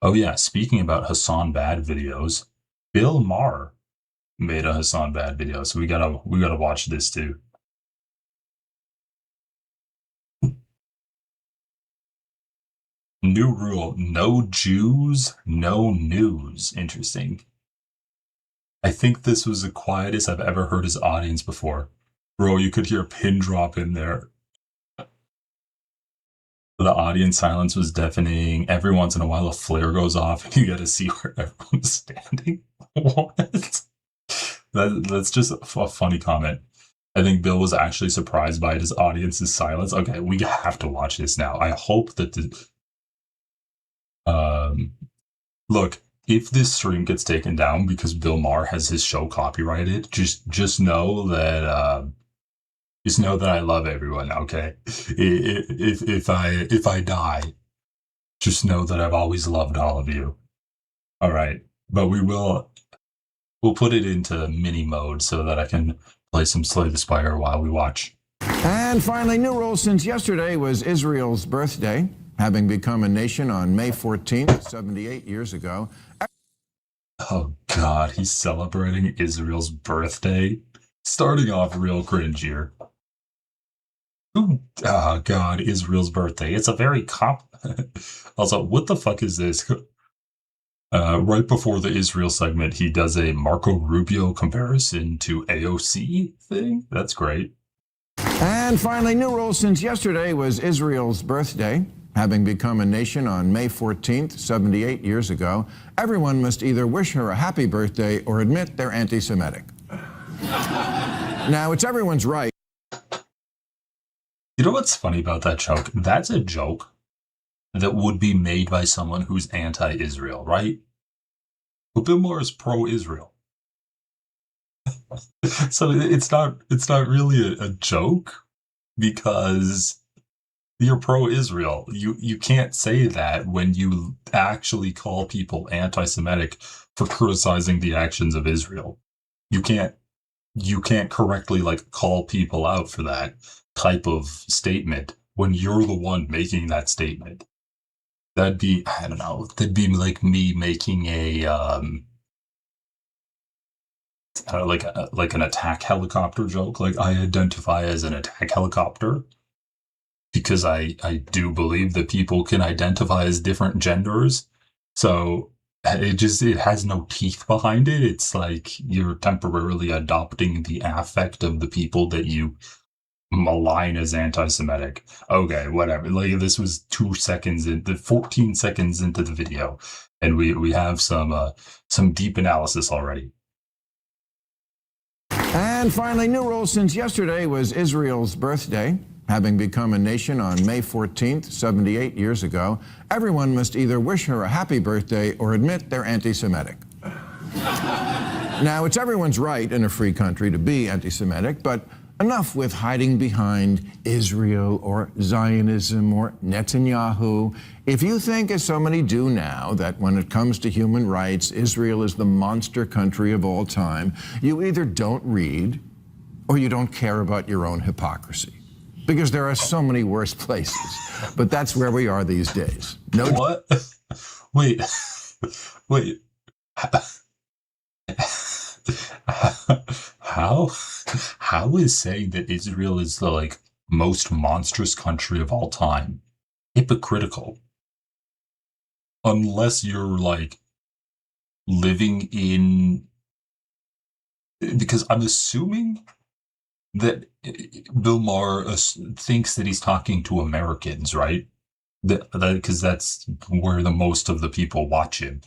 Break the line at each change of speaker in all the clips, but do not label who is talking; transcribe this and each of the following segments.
Oh yeah, speaking about Hassan Bad videos, Bill Maher made a Hassan Bad video, so we gotta watch this too. New rule: no Jews, no news. Interesting. I think this was the quietest I've ever heard his audience before. Bro, you could hear a pin drop in there. The audience silence was deafening. Every once in a while, a flare goes off, and you get to see where everyone's standing. What? That's just a funny comment. I think Bill was actually surprised by his audience's silence. Okay, we have to watch this now. I hope that um, look, if this stream gets taken down because Bill Maher has his show copyrighted, just know that I love everyone. Okay, if I die, just know that I've always loved all of you. All right, but we'll put it into mini mode so that I can play some Slay the Spire while we watch.
And finally, new rules since yesterday was Israel's birthday, having become a nation on May 14th, 78 years ago.
Oh God, he's celebrating Israel's birthday. Starting off real cringe here. Ooh, oh God, Israel's birthday. It's a very Also, what the fuck is this? Right before the Israel segment, he does a Marco Rubio comparison to AOC thing. That's great.
And finally, new rules since yesterday was Israel's birthday, having become a nation on May 14th, 78 years ago. Everyone must either wish her a happy birthday or admit they're anti-Semitic. Now, it's everyone's right.
You know what's funny about that joke? That's a joke that would be made by someone who's anti-Israel, right? But Bill Maher is pro-Israel. So it's not really a joke because you're pro-Israel. You can't say that when you actually call people anti-Semitic for criticizing the actions of Israel. You can't correctly call people out for that type of statement when you're the one making that statement. That'd be, I don't know, that'd be like me making like an attack helicopter joke. Like, I identify as an attack helicopter because I do believe that people can identify as different genders. So it has no teeth behind it. It's like you're temporarily adopting the affect of the people that you malign as anti-Semitic. Okay, whatever. Like, this was 14 seconds into the video, and we have some deep analysis already.
And finally, new rules since yesterday was Israel's birthday, having become a nation on May 14th, 78 years ago. Everyone must either wish her a happy birthday or admit they're anti-Semitic. Now, it's everyone's right in a free country to be anti-Semitic, but enough with hiding behind Israel or Zionism or Netanyahu. If you think, as so many do now, that when it comes to human rights, Israel is the monster country of all time, you either don't read or you don't care about your own hypocrisy. Because there are so many worse places. But that's where we are these days. No.
What? Wait. Wait. How is saying that Israel is the most monstrous country of all time hypocritical? Unless you're living in, because I'm assuming that Bill Maher thinks that he's talking to Americans, right? Because that's where the most of the people watch him.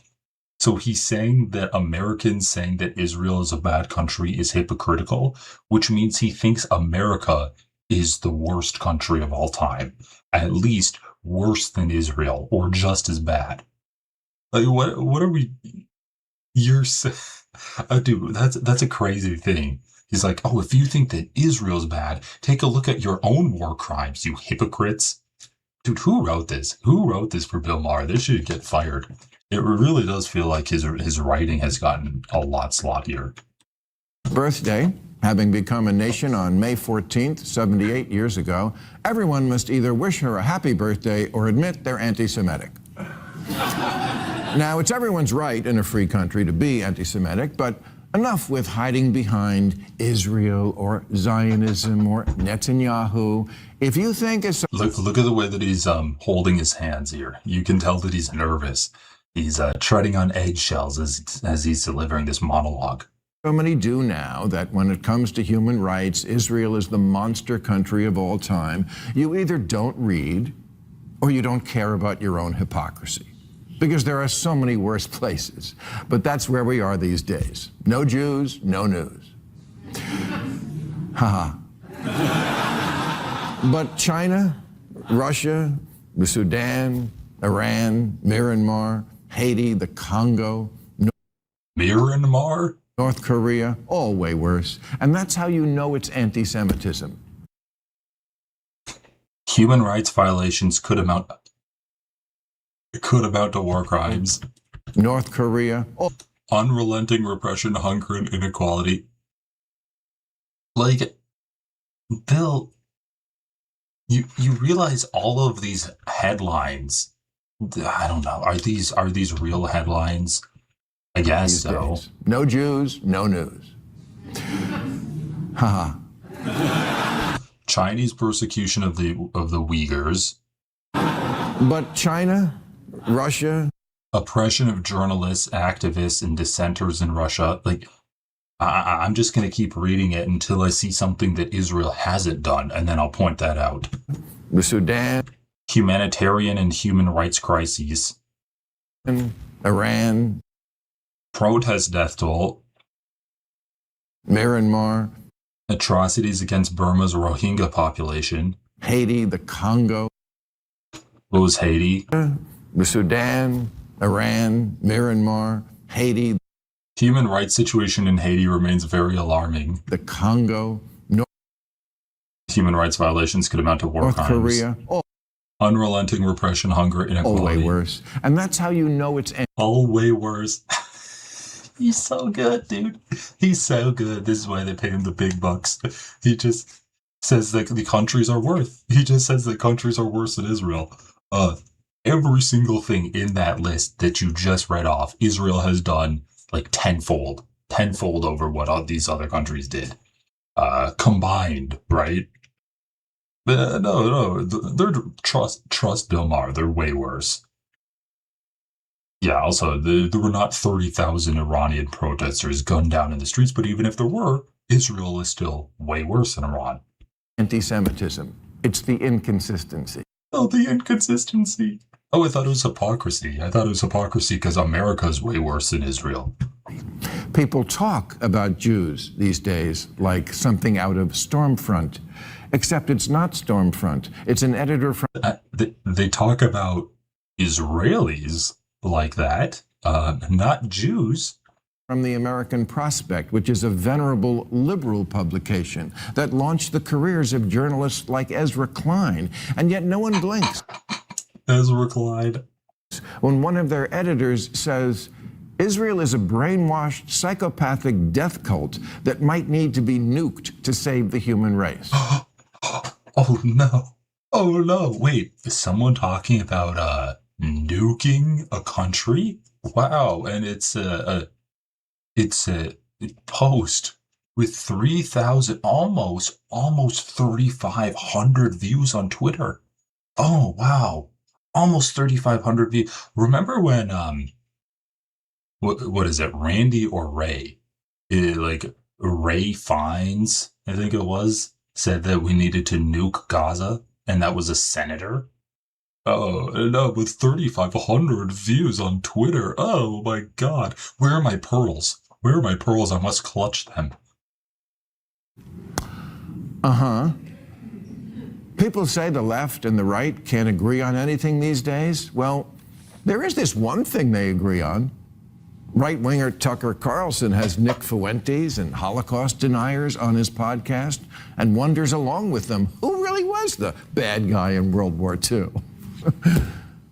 So he's saying that Americans saying that Israel is a bad country is hypocritical, which means he thinks America is the worst country of all time, at least worse than Israel, or just as bad. Like, what are we? Dude, that's a crazy thing. He's like, oh, if you think that Israel's bad, take a look at your own war crimes, you hypocrites. Dude, who wrote this? Who wrote this for Bill Maher? They should get fired. It really does feel like his writing has gotten a lot sloppier.
Birthday, having become a nation on May 14th, 78 years ago. Everyone must either wish her a happy birthday or admit they're anti-Semitic. Now, it's everyone's right in a free country to be anti-Semitic, but enough with hiding behind Israel or Zionism or Netanyahu. If you think it's
Look at the way that he's holding his hands here. You can tell that he's nervous. He's treading on eggshells as he's delivering this monologue.
so many do now, that when it comes to human rights, Israel is the monster country of all time, you either don't read or you don't care about your own hypocrisy. Because there are so many worse places. But that's where we are these days. No Jews, no news. Haha. But China, Russia, the Sudan, Iran, Myanmar, Haiti, the Congo,
Myanmar?
North Korea, all way worse. And that's how you know it's anti-Semitism.
Human rights violations could amount to war crimes.
North Korea,
Unrelenting repression, hunger, and inequality. Like, Bill, you realize all of these headlines, I don't know, are these real headlines? I guess
these
so.
days. No Jews, no news. Haha.
Chinese persecution of the Uyghurs.
But China, Russia,
Oppression of journalists, activists, and dissenters in Russia. Like, I'm just going to keep reading it until I see something that Israel hasn't done, and then I'll point that out.
the Sudan,
Humanitarian and human rights crises.
Iran,
Protest death toll.
Myanmar,
Atrocities against Burma's Rohingya population.
Haiti, the Congo,
What was Haiti?
the Sudan, Iran, Myanmar, Haiti,
Human rights situation in Haiti remains very alarming.
the Congo,
Human rights violations could amount to war
North
crimes.
Korea,
Unrelenting repression, hunger,
all
inequality.
way worse. And that's how you know it's
All way worse. He's so good, dude. He's so good. This is why they pay him the big bucks. He just says that the countries are worth. He just says that countries are worse than Israel. Every single thing in that list that you just read off, Israel has done like tenfold over what all these other countries did, combined, right? But no, they're trust Bill Maher. They're way worse. Yeah, also, there were not 30,000 Iranian protesters gunned down in the streets, but even if there were, Israel is still way worse than Iran.
anti-Semitism. It's the inconsistency.
Oh, the inconsistency. Oh, I thought it was hypocrisy. I thought it was hypocrisy because America is way worse than Israel.
People talk about Jews these days like something out of Stormfront, except it's not Stormfront. It's an editor from
They talk about Israelis like that, not Jews.
From the American Prospect, which is a venerable liberal publication that launched the careers of journalists like Ezra Klein, and yet no one blinks
Ezra Klein.
when one of their editors says, Israel is a brainwashed, psychopathic death cult that might need to be nuked to save the human race.
Oh no. Wait, is someone talking about nuking a country? Wow, and it's a post with 3,000, almost 3,500 views on Twitter. Oh wow, almost 3,500 views. Remember when what is it, Randy or Ray? Like Ray Fiennes, I think it was, said that we needed to nuke Gaza, and that was a senator. Oh, no, with 3,500 views on Twitter. Oh my God. Where are my pearls? Where are my pearls? I must clutch them.
People say the left and the right can't agree on anything these days. Well, there is this one thing they agree on. Right-winger Tucker Carlson has Nick Fuentes and Holocaust deniers on his podcast and wonders along with them who really was the bad guy in World War II.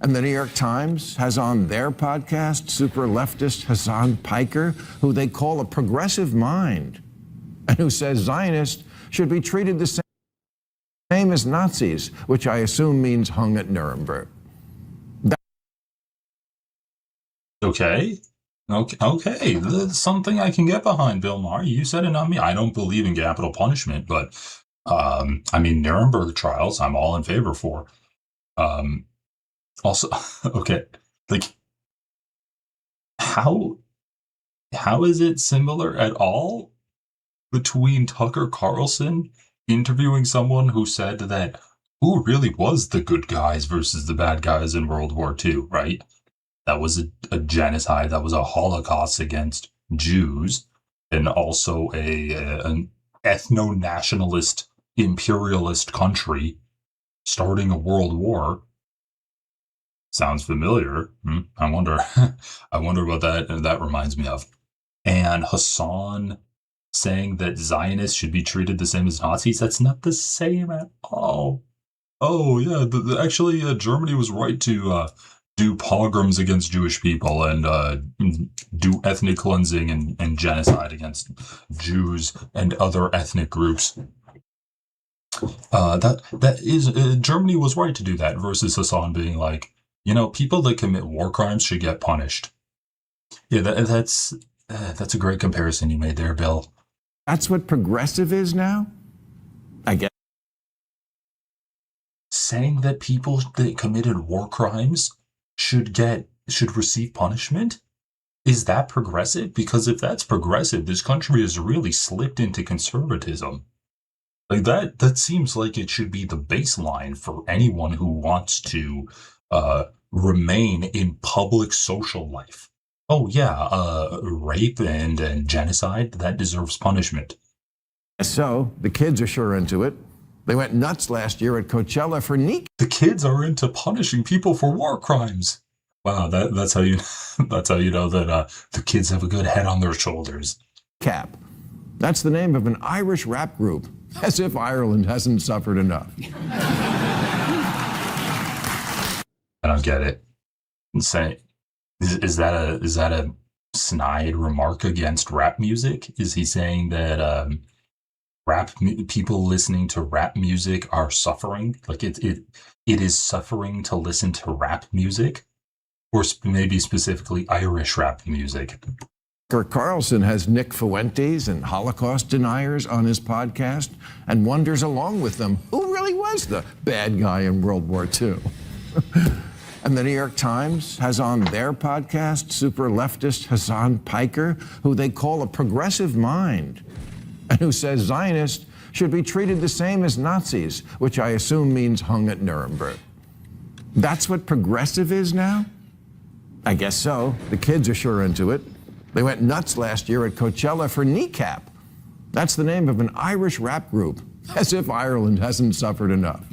And the New York Times has on their podcast super leftist Hassan Piker, who they call a progressive mind, and who says Zionists should be treated the same as Nazis, which I assume means hung at Nuremberg.
Okay. Okay. That's something I can get behind, Bill Maher. You said it, not me. I don't believe in capital punishment, but I mean Nuremberg trials, I'm all in favor for. Um, also, okay, like how how is it similar at all between Tucker Carlson interviewing someone who said that who really was the good guys versus the bad guys in World War II, right? That was a genocide. That was a Holocaust against Jews, and also an ethno-nationalist imperialist country starting a world war. Sounds familiar. I wonder. I wonder what that reminds me of. And Hassan saying that Zionists should be treated the same as Nazis. That's not the same at all. Oh yeah, actually, Germany was right to do pogroms against Jewish people and do ethnic cleansing and genocide against Jews and other ethnic groups. That is Germany was right to do that. Versus Hassan being like, people that commit war crimes should get punished. Yeah, that's a great comparison you made there, Bill.
That's what progressive is now? I guess.
Saying that people that committed war crimes should receive punishment? Is that progressive? Because if that's progressive, this country has really slipped into conservatism. Like that seems like it should be the baseline for anyone who wants to remain in public social life. Oh yeah, rape and genocide, that deserves punishment.
So the kids are sure into it. They went nuts last year at Coachella for
The kids are into punishing people for war crimes. Wow, that's how you that's how you know that the kids have a good head on their shoulders.
Cap. That's the name of an Irish rap group, as if Ireland hasn't suffered enough.
I don't get it. Say, is that a snide remark against rap music? Is he saying that people listening to rap music are suffering? Like it is suffering to listen to rap music, or maybe specifically Irish rap music.
Tucker Carlson has Nick Fuentes and Holocaust deniers on his podcast and wonders along with them who really was the bad guy in World War II. And the New York Times has on their podcast super leftist Hassan Piker, who they call a progressive mind, and who says Zionists should be treated the same as Nazis, which I assume means hung at Nuremberg. That's what progressive is now? I guess so. The kids are sure into it. They went nuts last year at Coachella for Kneecap. That's the name of an Irish rap group, as if Ireland hasn't suffered enough.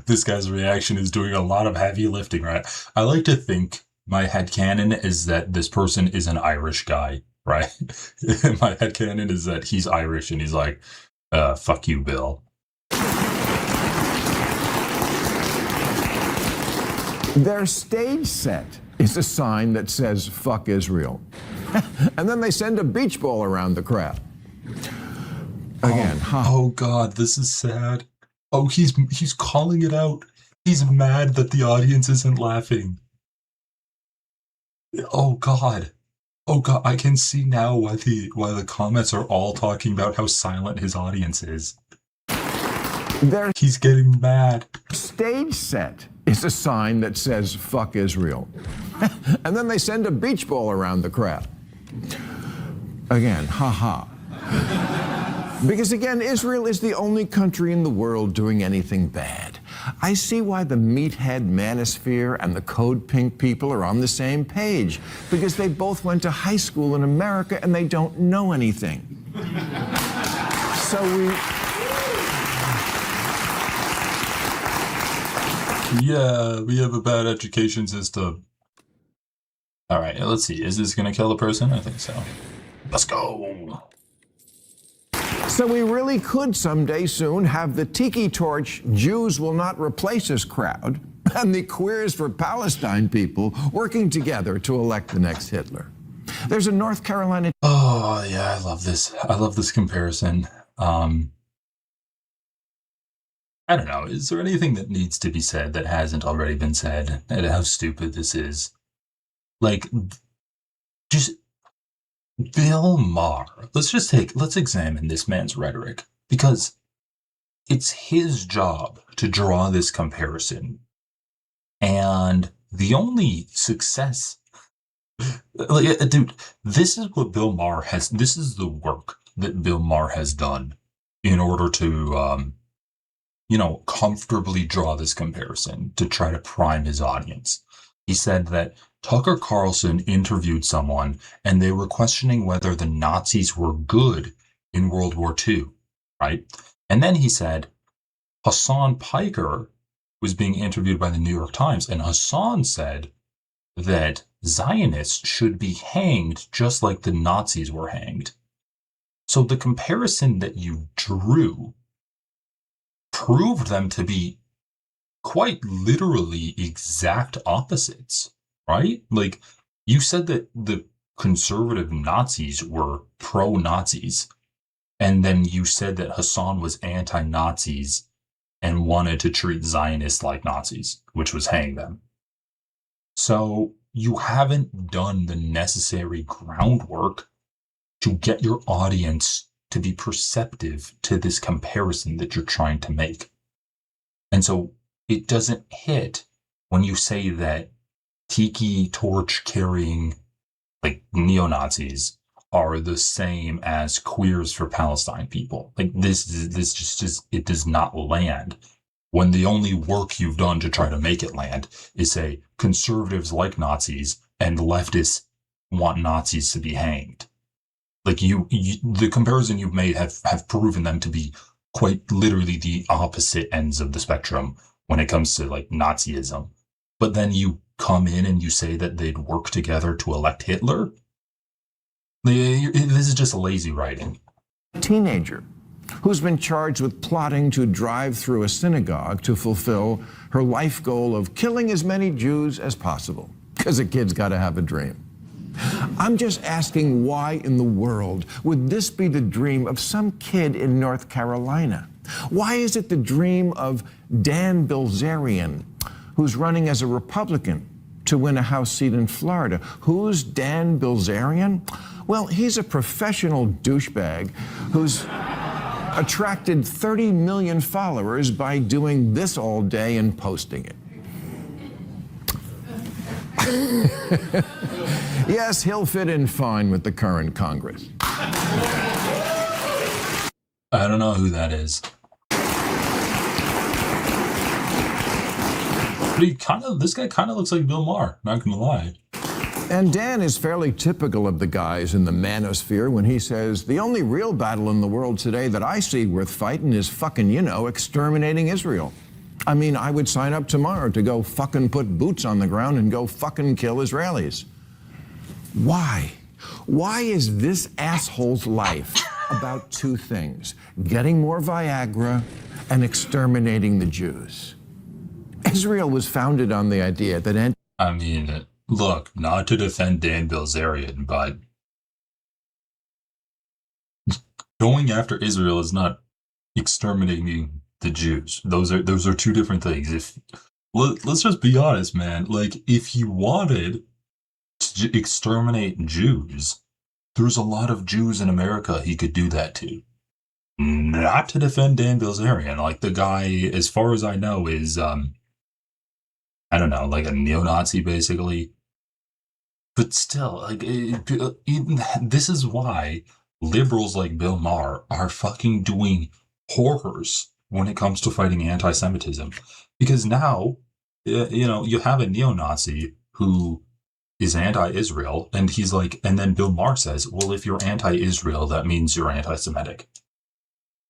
This guy's reaction is doing a lot of heavy lifting, right? I like to think my headcanon is that this person is an Irish guy, right? My headcanon is that he's Irish and he's like, fuck you, Bill.
Their stage set is a sign that says, fuck Israel. And then they send a beach ball around the crowd. Again,
Oh God, this is sad. Oh, he's calling it out. He's mad that the audience isn't laughing. Oh God. Oh God, I can see now why the comments are all talking about how silent his audience is. He's getting mad.
Stage set is a sign that says, fuck Israel. And then they send a beach ball around the crowd. Again, Because again, Israel is the only country in the world doing anything bad. I see why the meathead manosphere and the Code Pink people are on the same page, because they both went to high school in America and they don't know anything. So
Yeah, we have a bad education system. All right, let's see. Is this going to kill a person? I think so. Let's go.
So we really could someday soon have the tiki torch Jews will not replace us crowd and the Queers for Palestine people working together to elect the next Hitler. There's a North Carolina...
Oh, yeah, I love this. I love this comparison. I don't know. Is there anything that needs to be said that hasn't already been said? And how stupid this is. Like, just Bill Maher. Let's examine this man's rhetoric, because it's his job to draw this comparison. And the only success, dude, this is what Bill Maher has, this is the work that Bill Maher has done in order to, comfortably draw this comparison to try to prime his audience. He said that Tucker Carlson interviewed someone and they were questioning whether the Nazis were good in World War II, right? And then he said Hassan Piker was being interviewed by the New York Times, and Hassan said that Zionists should be hanged just like the Nazis were hanged. So the comparison that you drew proved them to be quite literally exact opposites, right? Like, you said that the conservative Nazis were pro-Nazis, and then you said that Hassan was anti-Nazis and wanted to treat Zionists like Nazis, which was hang them. So you haven't done the necessary groundwork to get your audience to be perceptive to this comparison that you're trying to make. And so it doesn't hit when you say that tiki torch carrying, like, neo-Nazis are the same as queers for Palestine people. Like, this just it does not land when the only work you've done to try to make it land is say conservatives like Nazis and leftists want Nazis to be hanged. Like, the comparison you've made have proven them to be quite literally the opposite ends of the spectrum when it comes to, like, Nazism. But then you come in and you say that they'd work together to elect Hitler? This is just lazy writing.
Teenager who's been charged with plotting to drive through a synagogue to fulfill her life goal of killing as many Jews as possible, because a kid's got to have a dream. I'm just asking, why in the world would this be the dream of some kid in North Carolina? Why is it the dream of Dan Bilzerian, who's running as a Republican to win a House seat in Florida? Who's Dan Bilzerian? Well, he's a professional douchebag who's attracted 30 million followers by doing this all day and posting it. Yes, he'll fit in fine with the current Congress.
I don't know who that is. But this guy kind of looks like Bill Maher, not gonna lie.
And Dan is fairly typical of the guys in the manosphere when he says, the only real battle in the world today that I see worth fighting is fucking, exterminating Israel. I mean, I would sign up tomorrow to go fucking put boots on the ground and go fucking kill Israelis. Why? Why is this asshole's life about two things? Getting more Viagra and exterminating the Jews. Israel was founded on the idea that...
Look, not to defend Dan Bilzerian, but going after Israel is not exterminating the Jews. Those are two different things. Let's just be honest, man. Like, if he wanted to exterminate Jews, there's a lot of Jews in America he could do that to. Not to defend Dan Bilzerian. Like, the guy, as far as I know, is like a neo-Nazi, basically. But still, like, this is why liberals like Bill Maher are fucking doing horrors when it comes to fighting anti-Semitism. Because now, you have a neo-Nazi who is anti-Israel, and he's like, and then Bill Maher says, well, if you're anti-Israel, that means you're anti-Semitic.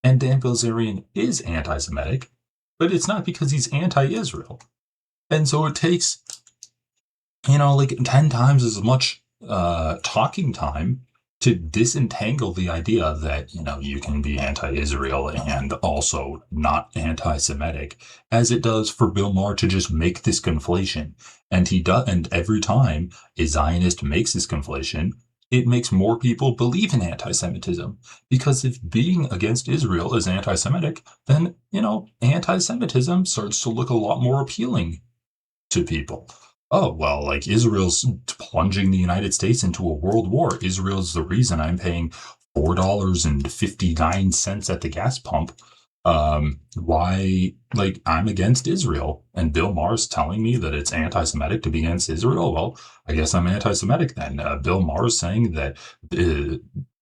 And Dan Bilzerian is anti-Semitic, but it's not because he's anti-Israel. And so it takes, 10 times as much talking time to disentangle the idea that, you can be anti-Israel and also not anti-Semitic, as it does for Bill Maher to just make this conflation. And he does, and every time a Zionist makes this conflation, it makes more people believe in anti-Semitism. Because if being against Israel is anti-Semitic, then, anti-Semitism starts to look a lot more appealing to people. Oh, well, like Israel's plunging the United States into a world war. Israel's the reason I'm paying $4.59 at the gas pump. Why, like, I'm against Israel, and Bill Maher's telling me that it's anti-Semitic to be against Israel. Well, I guess I'm anti-Semitic then. Bill Maher's saying that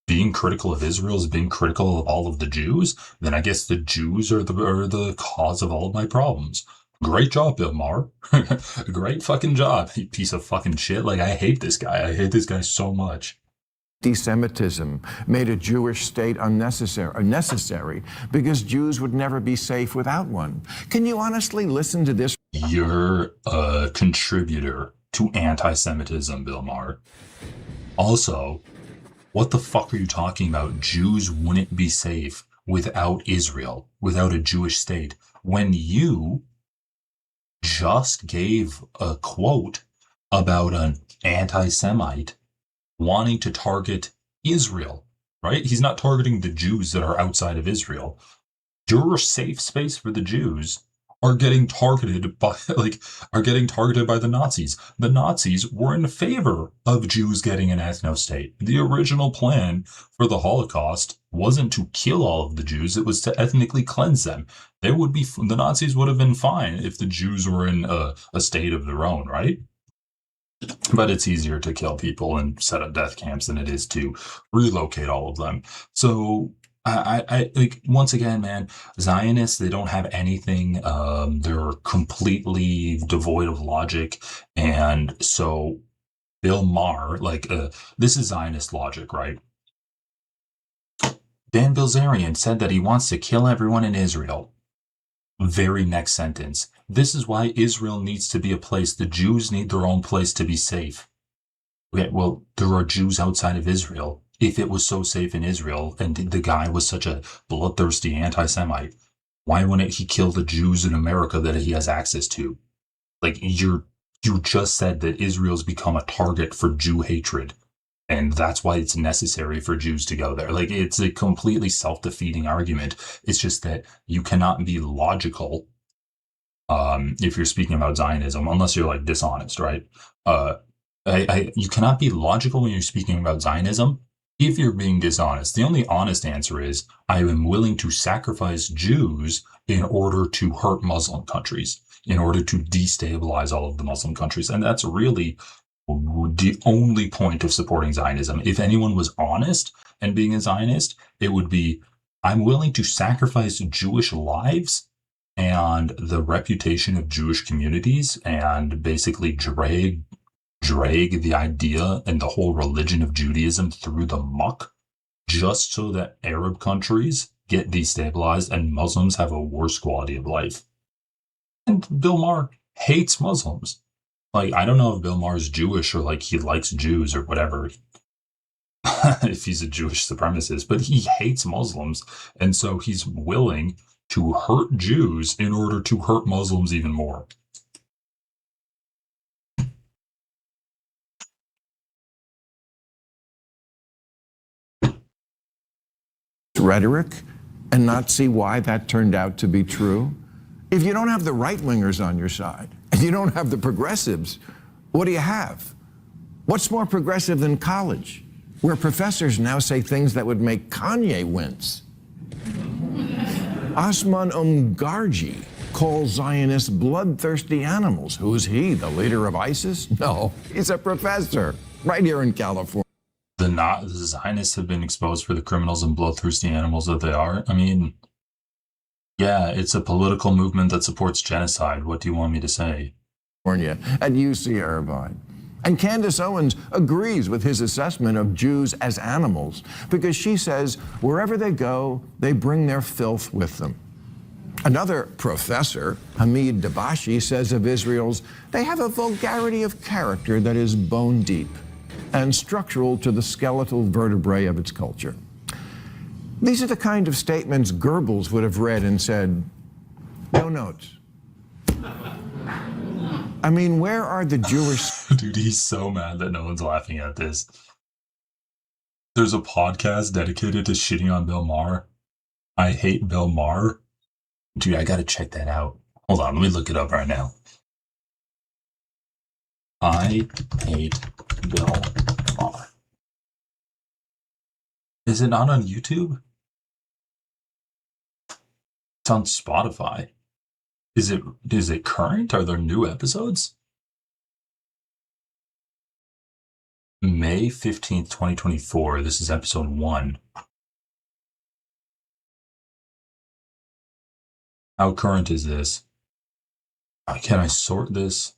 being critical of Israel is being critical of all of the Jews. Then I guess the Jews are the cause of all of my problems. Great job, Bill Maher. Great fucking job, you piece of fucking shit. Like, I hate this guy. I hate this guy so much.
Anti-Semitism made a Jewish state necessary because Jews would never be safe without one. Can you honestly listen to this?
You're a contributor to anti-Semitism, Bill Maher. Also, what the fuck are you talking about? Jews wouldn't be safe without Israel, without a Jewish state, when you just gave a quote about an anti-Semite wanting to target Israel, right? He's not targeting the Jews that are outside of Israel. Your safe space for the Jews are getting targeted by the Nazis. The Nazis were in favor of Jews getting an ethnostate. The original plan for the Holocaust wasn't to kill all of the Jews, it was to ethnically cleanse them. The Nazis would have been fine if the Jews were in a state of their own, right? But it's easier to kill people and set up death camps than it is to relocate all of them. So I like, once again, man, Zionists, they don't have anything. They're completely devoid of logic. And so Bill Maher, this is Zionist logic, right? Dan Bilzerian said that he wants to kill everyone in Israel. Very next sentence. This is why Israel needs to be a place. The Jews need their own place to be safe. Okay, well, there are Jews outside of Israel. If it was so safe in Israel and the guy was such a bloodthirsty anti-Semite, why wouldn't he kill the Jews in America that he has access to? Like, you just said that Israel's become a target for Jew hatred. And that's why it's necessary for Jews to go there. Like, it's a completely self-defeating argument. It's just that you cannot be logical if you're speaking about Zionism, unless you're like dishonest, right? You cannot be logical when you're speaking about Zionism if you're being dishonest. The only honest answer is, I am willing to sacrifice Jews in order to hurt Muslim countries, in order to destabilize all of the Muslim countries. And that's really the only point of supporting Zionism. If anyone was honest and being a Zionist, it would be, I'm willing to sacrifice Jewish lives and the reputation of Jewish communities and basically drag the idea and the whole religion of Judaism through the muck just so that Arab countries get destabilized and Muslims have a worse quality of life. And Bill Maher hates Muslims. Like, I don't know if Bill Maher's Jewish or like he likes Jews or whatever, if he's a Jewish supremacist, but he hates Muslims. And so he's willing to hurt Jews in order to hurt Muslims even more.
Rhetoric and not see why that turned out to be true? If you don't have the right-wingers on your side, and you don't have the progressives, what do you have? What's more progressive than college, where professors now say things that would make Kanye wince? Osman Umgarji calls Zionists bloodthirsty animals. Who's he, the leader of ISIS? No, he's a professor right here in California.
The Zionists have been exposed for the criminals and bloodthirsty animals that they are. I mean, yeah, it's a political movement that supports genocide. What do you want me to say?
At UC Irvine. And Candace Owens agrees with his assessment of Jews as animals because she says wherever they go, they bring their filth with them. Another professor, Hamid Dabashi, says of Israel's, they have a vulgarity of character that is bone deep and structural to the skeletal vertebrae of its culture. These are the kind of statements Goebbels would have read and said, no notes. I mean, where are the Jewish...
Dude, he's so mad that no one's laughing at this. There's a podcast dedicated to shitting on Bill Maher. I hate Bill Maher. Dude, I gotta check that out. Hold on, let me look it up right now. I hate Bill Maher. Is it not on YouTube? It's on Spotify. Is it current? Are there new episodes? May 15th, 2024. This is episode 1. How current is this? Can I sort this?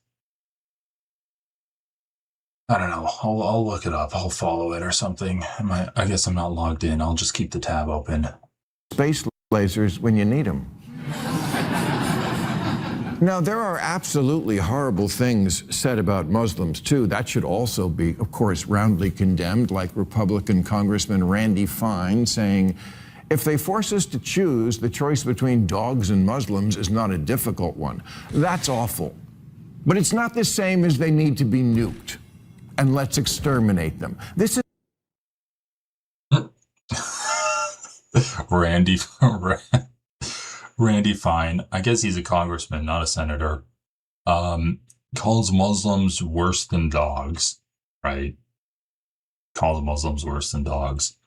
I don't know. I'll look it up. I'll follow it or something. I guess I'm not logged in. I'll just keep the tab open.
Space lasers when you need them. Now, there are absolutely horrible things said about Muslims, too. That should also be, of course, roundly condemned, like Republican Congressman Randy Fine saying, if they force us to choose, the choice between dogs and Muslims is not a difficult one. That's awful. But it's not the same as they need to be nuked. And let's exterminate them. This is
Randy Fine. I guess he's a congressman, not a senator. Calls Muslims worse than dogs, right? Calls Muslims worse than dogs.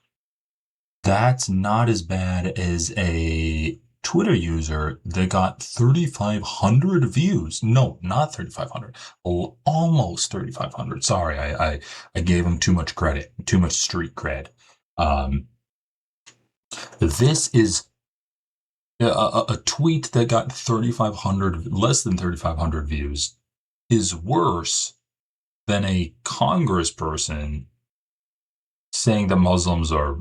That's not as bad as a Twitter user that got 3,500 views. No, not 3,500. Almost 3,500. Sorry, I gave him too much credit, too much street cred. This is a tweet that got 3,500, less than 3,500 views, is worse than a congressperson saying that Muslims are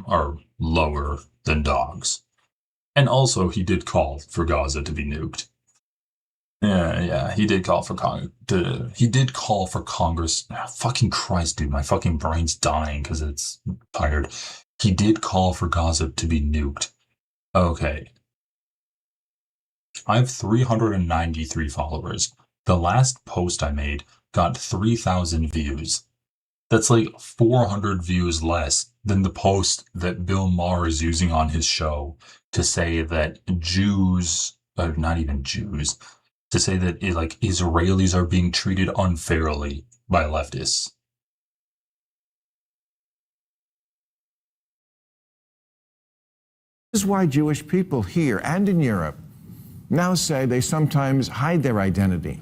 lower than dogs. And also, he did call for Gaza to be nuked. Yeah, he did call for Congress. Fucking Christ, dude, my fucking brain's dying because it's tired. He did call for Gaza to be nuked. Okay. I have 393 followers. The last post I made got 3,000 views. That's like 400 views less than the post that Bill Maher is using on his show to say that Jews, not even Jews, to say that like Israelis are being treated unfairly by leftists.
This is why Jewish people here and in Europe now say they sometimes hide their identity,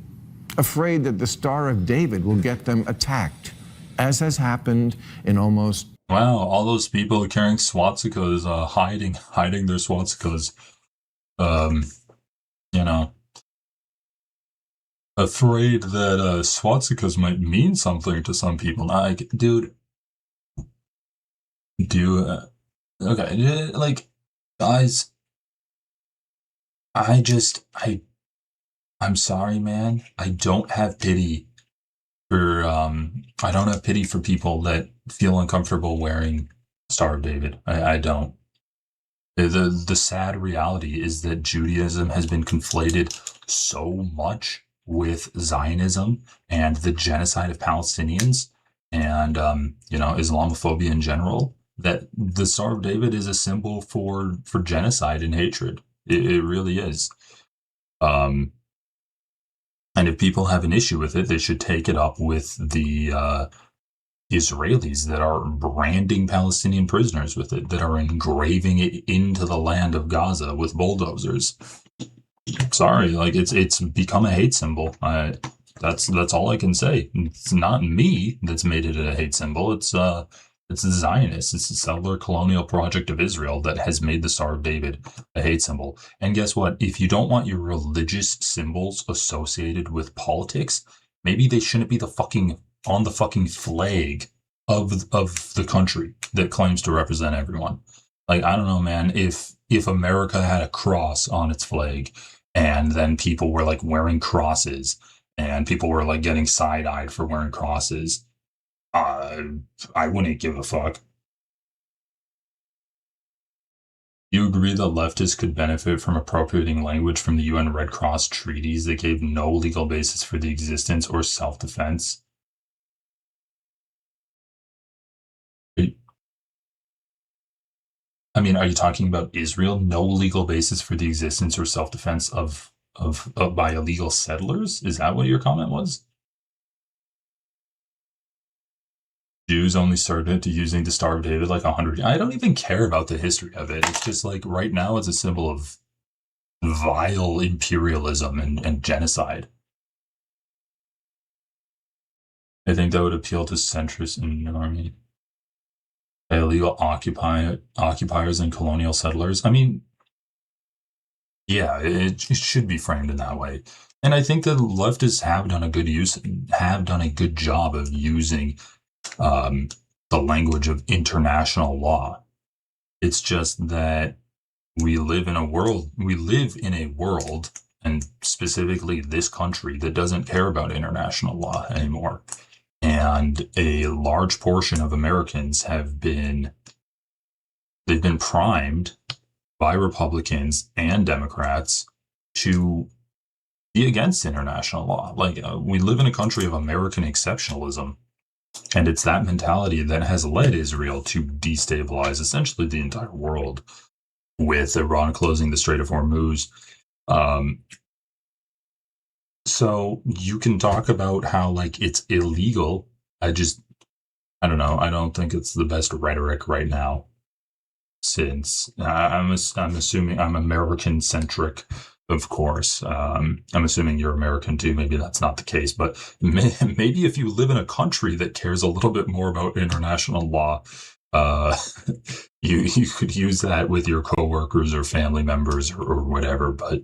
afraid that the Star of David will get them attacked, as has happened in almost...
Wow, all those people carrying swastikas, hiding their swastikas, afraid that swastikas might mean something to some people. Like, dude, okay, like, guys, I'm sorry, man. I don't have pity for people that feel uncomfortable wearing Star of David. I don't. The sad reality is that Judaism has been conflated so much with Zionism and the genocide of Palestinians and Islamophobia in general, that the Star of David is a symbol for genocide and hatred. It really is. And if people have an issue with it, they should take it up with the Israelis that are branding Palestinian prisoners with it, that are engraving it into the land of Gaza with bulldozers. Sorry, like it's become a hate symbol. That's all I can say. It's not me that's made it a hate symbol. It's the Zionists. It's the settler colonial project of Israel that has made the Star of David a hate symbol. And guess what? If you don't want your religious symbols associated with politics, maybe they shouldn't be on the fucking flag of the country that claims to represent everyone. Like, I don't know, man, if America had a cross on its flag and then people were like wearing crosses and people were like getting side-eyed for wearing crosses, I wouldn't give a fuck. You agree that leftists could benefit from appropriating language from the UN Red Cross treaties that gave no legal basis for the existence or self-defense? I mean, are you talking about Israel? No legal basis for the existence or self-defense of by illegal settlers? Is that what your comment was? Jews only started to using the Star of David like 100. I don't even care about the history of it. It's just like right now it's a symbol of vile imperialism and genocide. I think that would appeal to centrists in the army. Illegal occupiers and colonial settlers. I mean, yeah, it should be framed in that way. And I think the leftists have done a good job of using the language of international law. It's just that we live in a world, and specifically this country, that doesn't care about international law anymore. And a large portion of Americans they've been primed by Republicans and Democrats to be against international law. Like, we live in a country of American exceptionalism, and it's that mentality that has led Israel to destabilize essentially the entire world, with Iran closing the Strait of Hormuz. So you can talk about how, like, it's illegal. I don't know. I don't think it's the best rhetoric right now, since I'm assuming I'm American centric, of course. I'm assuming you're American too. Maybe that's not the case, but maybe if you live in a country that cares a little bit more about international law, you could use that with your coworkers or family members or whatever. But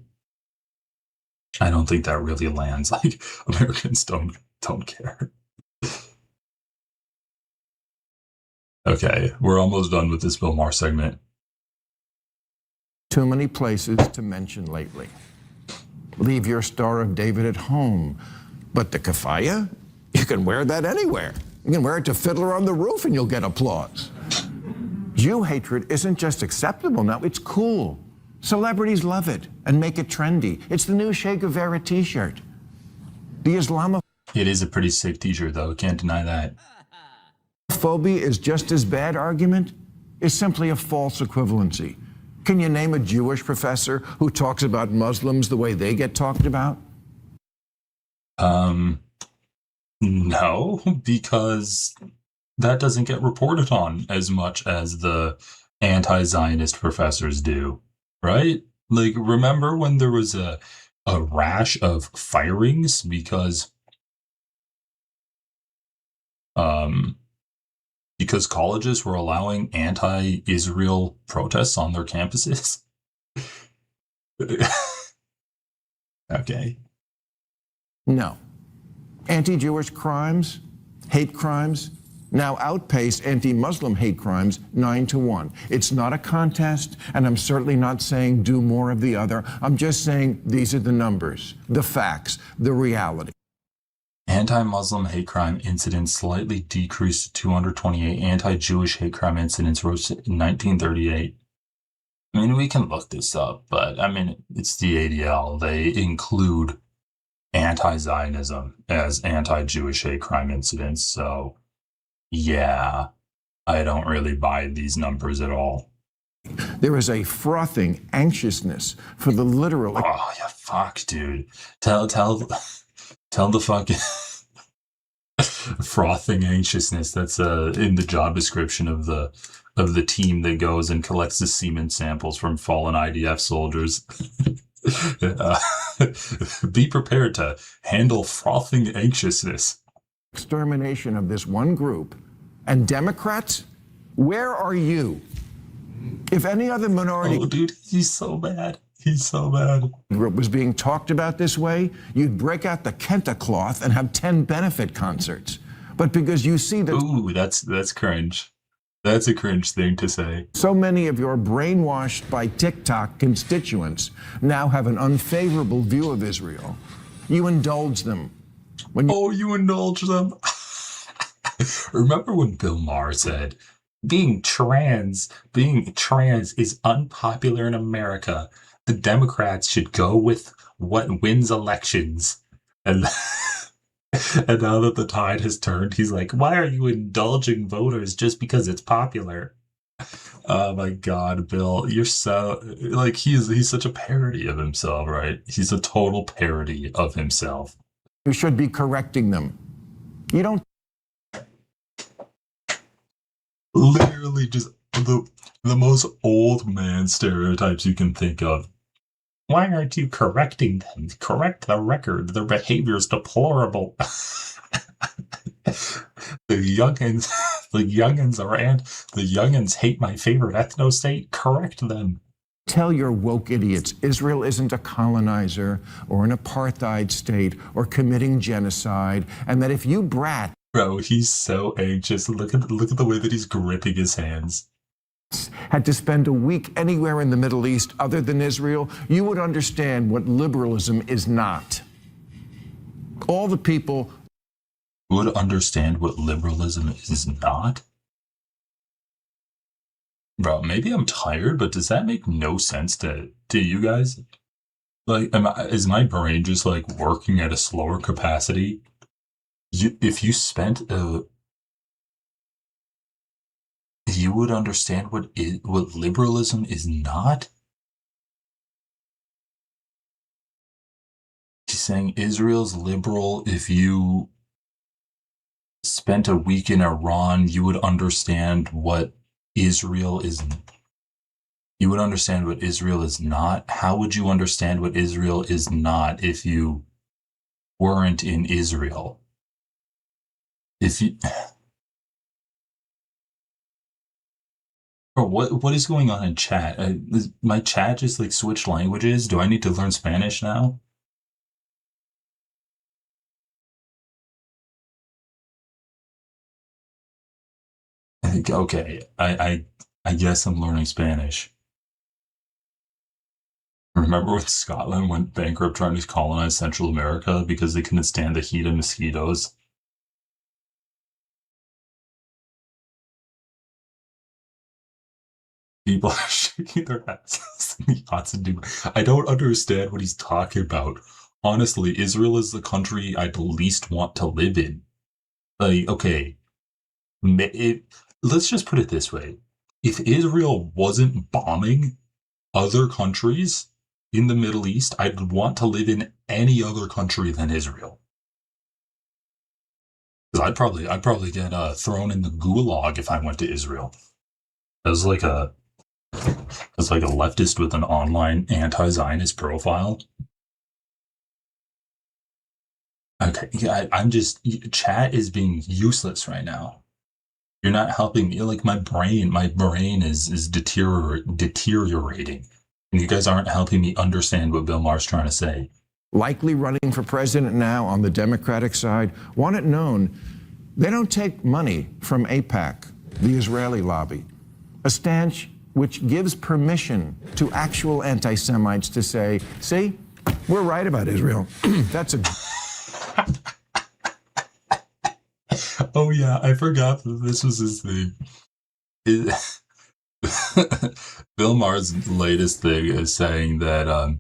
I don't think that really lands. Like, Americans don't care. Okay, we're almost done with this Bill Maher segment.
Too many places to mention lately. Leave your Star of David at home. But the keffiyeh, you can wear that anywhere. You can wear it to Fiddler on the Roof and you'll get applause. Jew hatred isn't just acceptable now, it's cool. Celebrities love it and make it trendy. It's the new Che Guevara t-shirt. The Islamophobia
It is a pretty sick t-shirt, though. Can't deny that.
is just as bad argument is simply a false equivalency. Can you name a Jewish professor who talks about Muslims the way they get talked about?
No, because that doesn't get reported on as much as the anti-Zionist professors do, right? Like, remember when there was a rash of firings because colleges were allowing anti-Israel protests on their campuses? Okay.
No. Anti-Jewish crimes, hate crimes, now outpace anti-Muslim hate crimes 9-1. It's not a contest, and I'm certainly not saying do more of the other. I'm just saying these are the numbers, the facts, the reality.
Anti-Muslim hate crime incidents slightly decreased to 228. Anti-Jewish hate crime incidents rose in 1938. I mean, we can look this up, but I mean, it's the ADL. They include anti-Zionism as anti-Jewish hate crime incidents. So, yeah, I don't really buy these numbers at all.
There is a frothing anxiousness for the literal.
Oh, yeah, fuck, dude. Tell the fucking frothing anxiousness. That's in the job description of the team that goes and collects the semen samples from fallen IDF soldiers. Be prepared to handle frothing anxiousness.
Extermination of this one group. And Democrats, where are you? If any other minority
dude, he's so bad. He's so bad.
Group was being talked about this way, you'd break out the Kenta cloth and have 10 benefit concerts. But because you see that...
Ooh, that's cringe. That's a cringe thing to say.
So many of your brainwashed by TikTok constituents now have an unfavorable view of Israel. You indulge them.
You indulge them. Remember when Bill Maher said, being trans is unpopular in America. The Democrats should go with what wins elections. And now that the tide has turned, he's like, why are you indulging voters just because it's popular? Oh my God, Bill, you're so like he's such a parody of himself, right? He's a total parody of himself.
You should be correcting them. You don't
Literally just the most old man stereotypes you can think of. Why aren't you correcting them? Correct the record. Their behavior is deplorable. The youngins, the youngins hate my favorite ethnostate. Correct them.
tell your woke idiots Israel isn't a colonizer or an apartheid state or committing genocide, and that if you brat
Bro, he's so anxious. Look at the way that he's gripping his hands.
had to spend a week anywhere in the Middle East other than Israel, you would understand what liberalism is not. All the people
Would understand what liberalism is not. Bro, maybe I'm tired, but does that make no sense to you guys? Like, is my brain just like working at a slower capacity? If you spent you would understand what liberalism is not. He's saying Israel's liberal. If you spent a week in Iran, you would understand what Israel is. You would understand what Israel is not. How would you understand what Israel is not if you weren't in Israel? If you, or what is going on in chat? My chat just like switched languages. Do I need to learn Spanish now? I think okay. I guess I'm learning Spanish. Remember when Scotland went bankrupt trying to colonize Central America because they couldn't stand the heat of mosquitoes? People are shaking their asses in the yachts and do. I don't understand what he's talking about. Honestly, Israel is the country I'd least want to live in. Like, okay, let's just put it this way. If Israel wasn't bombing other countries in the Middle East, I'd want to live in any other country than Israel. Because I'd probably get thrown in the gulag if I went to Israel. As like a leftist with an online anti-Zionist profile. Okay, yeah, I'm just chat is being useless right now. You're not helping me. Like my brain is deteriorating, and you guys aren't helping me understand what Bill Maher's trying to say.
likely running for president now on the Democratic side want it known they don't take money from AIPAC, the Israeli lobby, a stance which gives permission to actual anti-Semites to say, see, we're right about Israel. That's a
Oh yeah, I forgot that this was his thing. Bill Maher's latest thing is saying that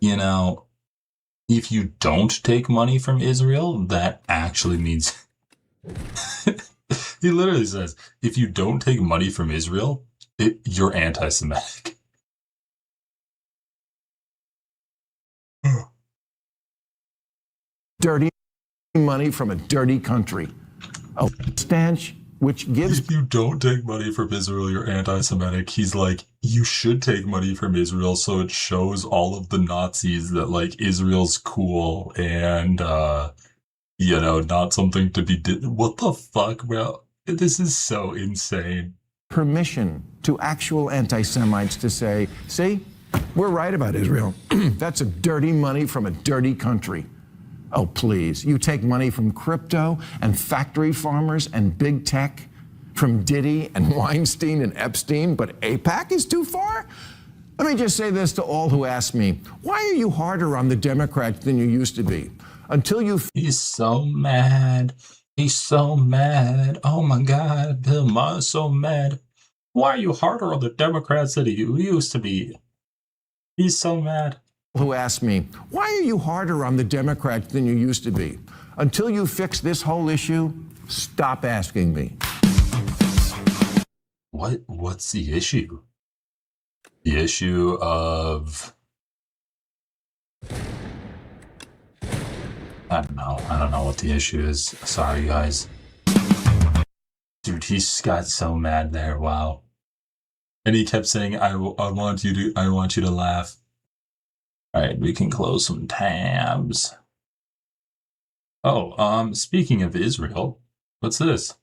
you know, if you don't take money from Israel, that actually means he literally says, if you don't take money from Israel, you're anti-Semitic.
dirty money from a dirty country. A stance which gives
If you don't take money from Israel, you're anti-Semitic. He's like, you should take money from Israel so it shows all of the Nazis that like Israel's cool and you know, not something to be what the fuck, bro? This is so insane.
permission to actual anti-Semites to say, see, we're right about Israel. That's a dirty money from a dirty country. Oh, please. You take money from crypto and factory farmers and big tech, from Diddy and Weinstein and Epstein, but AIPAC is too far? Let me just say this to all who ask me, why are you harder on the Democrats than you used to be? Until you
He's so mad. He's so mad. Oh my God, Bill Maher's so mad. Why are you harder on the Democrats than you used to be? He's so mad.
who ask me, why are you harder on the Democrats than you used to be? Until you fix this whole issue, stop asking me.
what's the issue? The issue of I don't know. I don't know what the issue is. Sorry, guys. Dude, he just got so mad there. Wow. And he kept saying, I want you to laugh. All right, we can close some tabs. Oh, speaking of Israel, what's this?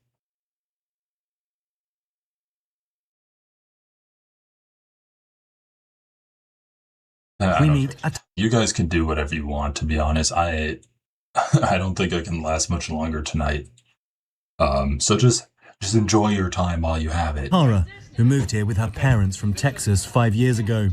You guys can do whatever you want, to be honest. I don't think I can last much longer tonight. So just enjoy your time while you have it.
Tara, who moved here with her parents from Texas 5 years ago.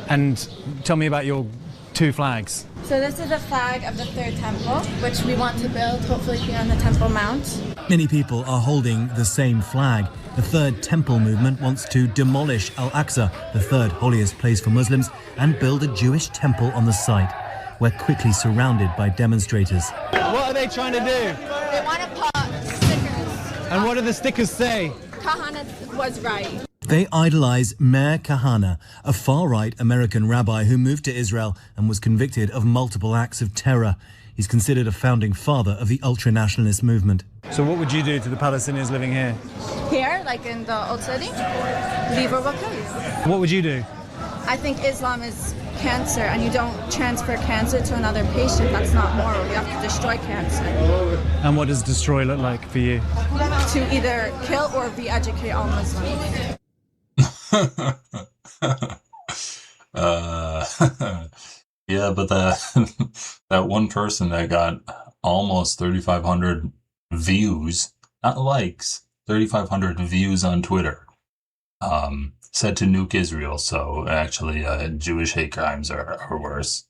And tell me about your two flags.
So this is a flag of the third temple, which we want to build hopefully here on the Temple Mount.
Many people are holding the same flag. The Third Temple movement wants to demolish Al-Aqsa, the third holiest place for Muslims, and build a Jewish temple on the site. We're quickly surrounded by demonstrators.
What are they trying to do?
They want to put stickers.
And what do the stickers say?
Kahana was right.
They idolize Maher Kahana, a far-right American rabbi who moved to Israel and was convicted of multiple acts of terror. He's considered a founding father of the ultra-nationalist movement.
So what would you do to the Palestinians living here?
Here, like in the Old City, leave or we'll kill you.
What would you do?
I think Islam is cancer, and you don't transfer cancer to another patient. That's not moral. You have to destroy cancer.
And what does destroy look like for you?
To either kill or re-educate all Muslims.
Yeah, but that one person that got almost 3,500 views, not likes, 3,500 views on Twitter, said to nuke Israel. So actually, Jewish hate crimes are worse.